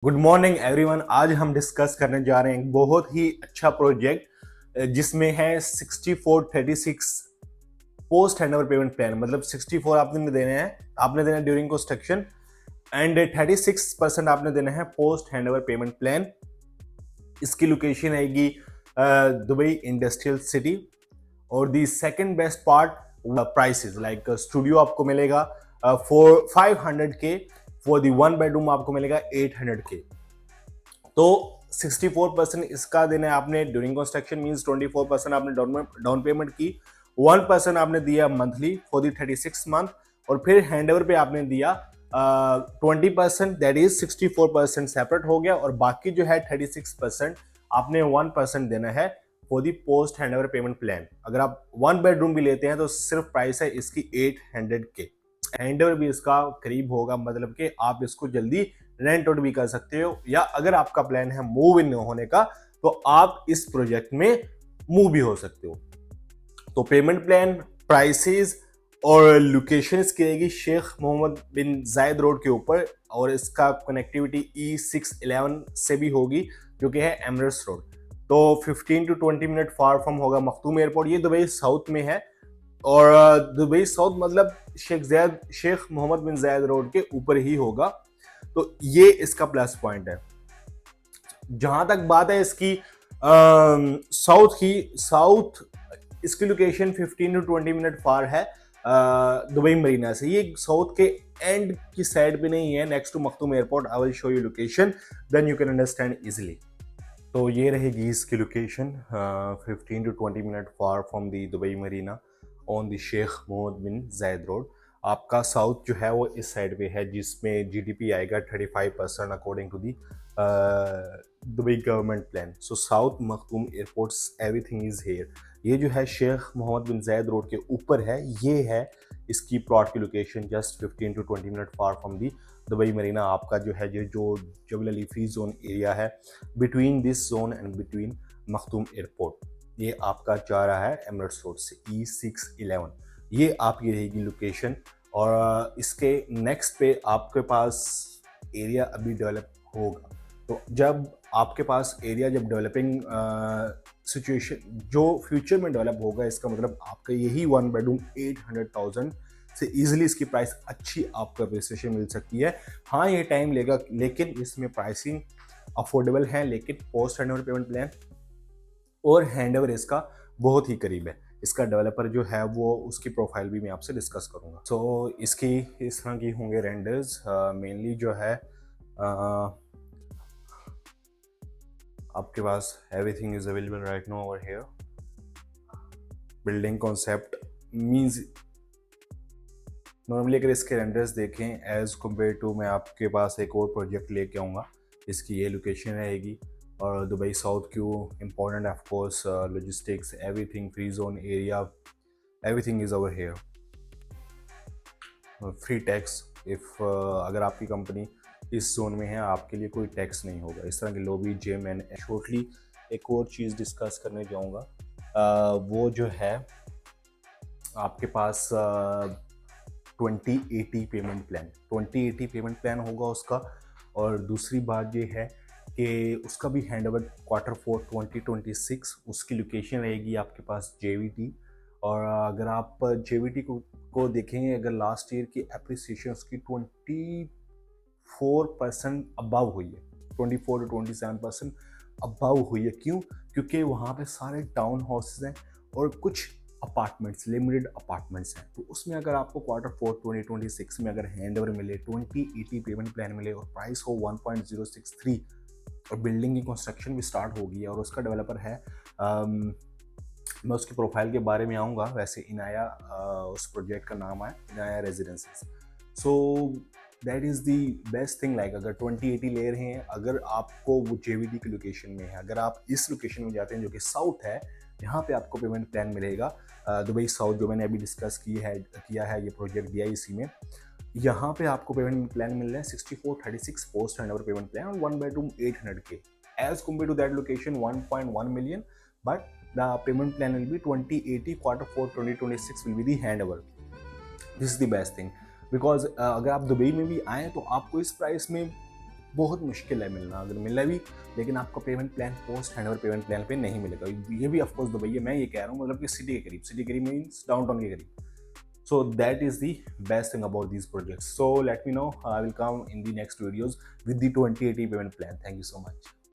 Good morning everyone. आज हम discuss करने जा रहे हैं एक बहुत ही अच्छा प्रोजेक्ट जिसमें है 6436 पोस्ट हैंडओवर पेमेंट प्लान। मतलब 64 आपने देने हैं, आपने देना ड्यूरिंग कंस्ट्रक्शन एंड 36% आपने देना है पोस्ट हैंडओवर पेमेंट प्लान। इसकी लोकेशन आएगी दुबई इंडस्ट्रियल सिटी। और the second best part prices like studio आपको मिलेगा for 500K, for the one bedroom आपको मिलेगा 800K। तो 64% इसका देना है आपने ड्यूरिंग कंस्ट्रक्शन, मींस 24% आपने डाउन पेमेंट की, 1% आपने दिया मंथली फॉर दी 36 मंथ, और फिर हैंडओवर पे आपने दिया 20%, दैट इज 64% सेपरेट हो गया। और बाकी जो है 36% आपने 1% देना है for the post handover payment plan. अगर आप वन बेडरूम भी लेते हैं तो सिर्फ प्राइस है इसकी 800K। हैंडओवर भी इसका करीब होगा, मतलब कि आप इसको जल्दी रेंट आउट भी कर सकते हो, या अगर आपका प्लान है मूव इन होने का तो आप इस प्रोजेक्ट में मूव भी हो सकते हो। तो पेमेंट प्लान, प्राइसेस और लोकेशन इसकी रहेगी Sheikh Mohammed bin Zayed road के ऊपर, और इसका कनेक्टिविटी E611 से भी होगी जो कि है एमरेट्स रोड। तो 15 to 20 मिनट फार फ्रॉम होगा मखदूम एयरपोर्ट। ये दुबई साउथ में है, और दुबई साउथ मतलब Sheikh Mohammed bin Zayed road के ऊपर ही होगा। तो ये इसका प्लस पॉइंट है। जहां तक बात है इसकी साउथ की, साउथ इसकी लोकेशन 15 to 20 मिनट फार है दुबई मरीना से। ये साउथ के एंड की साइड पे नहीं है, next to Maktoum airport. I will show you location, then you can understand easily. तो ये रहेगी इसकी location 15 to 20 minute far from the Dubai Marina on the Sheikh Mohammed bin Zayed road. आपका south जो है वो इस साइड पे है, जिसमें जीडीपी आएगा 35% according to the Dubai government plan. So south Maktoum airports everything is here. ये जो है Sheikh Mohammed bin Zayed road के ऊपर है, ये है इसकी प्लॉट की location, just 15 to 20 minute far from the Dubai Marina. आपका जो है जो जबल अली फ्री जोन एरिया है, between this zone and between Makhdoom airport, ये आपका जा रहा है एमरेट्स रोड से E611। ये आपकी रहेगी लोकेशन। और इसके नेक्स्ट पे आपके पास एरिया अभी डेवलप होगा। तो जब आपके पास एरिया जब डेवलपिंग सिचुएशन जो फ्यूचर में डेवलप होगा, इसका मतलब आपका यही वन बेडरूम 800,000 से इजीली इसकी प्राइस अच्छी आपको अप्रिसिएशन मिल सकती है। हाँ, ये टाइम लेगा, लेकिन इसमें प्राइसिंग अफोर्डेबल है। लेकिन पोस्ट हैंडओवर पेमेंट प्लान और हैंडओवर इसका बहुत ही करीब है। इसका डेवलपर जो है वो उसकी प्रोफाइल भी मैं आपसे डिस्कस करूंगा। सो इसकी इस तरह की होंगे रेंडर्स। मेनली जो है आपके पास everything is available right now over here. Building concept means normally अगर इसके रेंडर्स देखें एज कम्पेयर टू, मैं आपके पास एक और प्रोजेक्ट लेके आऊँगा। इसकी ये लोकेशन रहेगी, और दुबई साउथ क्यों important of course, logistics, everything, free zone area, everything is over here. Free tax, if अगर आपकी कंपनी इस जोन में है आपके लिए कोई टैक्स नहीं होगा। इस तरह की लॉबी, जिम एंड शॉर्टली एक और चीज़ डिस्कस करने जाऊँगा, वो जो है आपके पास 2080 पेमेंट प्लान, 2080 पेमेंट प्लान होगा उसका। और दूसरी बात ये है कि उसका भी हैंडओवर Q4 2026, उसकी लोकेशन रहेगी आपके पास JVT। और अगर आप JVT को देखेंगे, अगर लास्ट ईयर की एप्रिसिएशन उसकी 24% अबव हुई है, 24 to 27% अबव हुई है। क्यों? क्योंकि वहाँ पे सारे टाउन हाउसेज हैं और कुछ अपार्टमेंट्स, लिमिटेड अपार्टमेंट्स हैं। तो उसमें अगर आपको Q4 2026 में अगर हैंडओवर मिले, 2080 पेमेंट प्लान मिले, और प्राइस हो 1.063, और बिल्डिंग की कंस्ट्रक्शन भी स्टार्ट होगी और उसका डेवलपर है, मैं उसकी प्रोफाइल के बारे में आऊँगा। वैसे इनाया उस प्रोजेक्ट का नाम है, Inaya रेजिडेंसीज। So that is the best thing. Like अगर 2080 ले रहे हैं, अगर आपको वो JVT की लोकेशन में है, अगर आप इस लोकेशन में जाते हैं जो कि साउथ है, यहाँ पे आपको पेमेंट प्लान मिलेगा दुबई साउथ, जो मैंने अभी डिस्कस किया है ये प्रोजेक्ट DIC में। यहाँ पे आपको पेमेंट प्लान मिल रहा है 6436 पोस्ट हैंडओवर पेमेंट प्लान, और one bedroom 800K as compare to that location 1.1 million, but the payment plan will be 2080 Q4 2026 will be the handover. This is the best thing, because अगर आप Dubai में भी आए तो आपको इस price में बहुत मुश्किल है मिलना, अगर मिला भी लेकिन आपको payment plan post handover payment plan पे नहीं मिलेगा। ये भी ऑफकोर्स दुबई है, मैं ये कह रहा हूँ मतलब कि सिटी के करीब मीन्स डाउनटाउन के करीब। So that is the best thing about these projects. So let me know. I will come in the next videos with the 2080 payment plan. Thank you so much.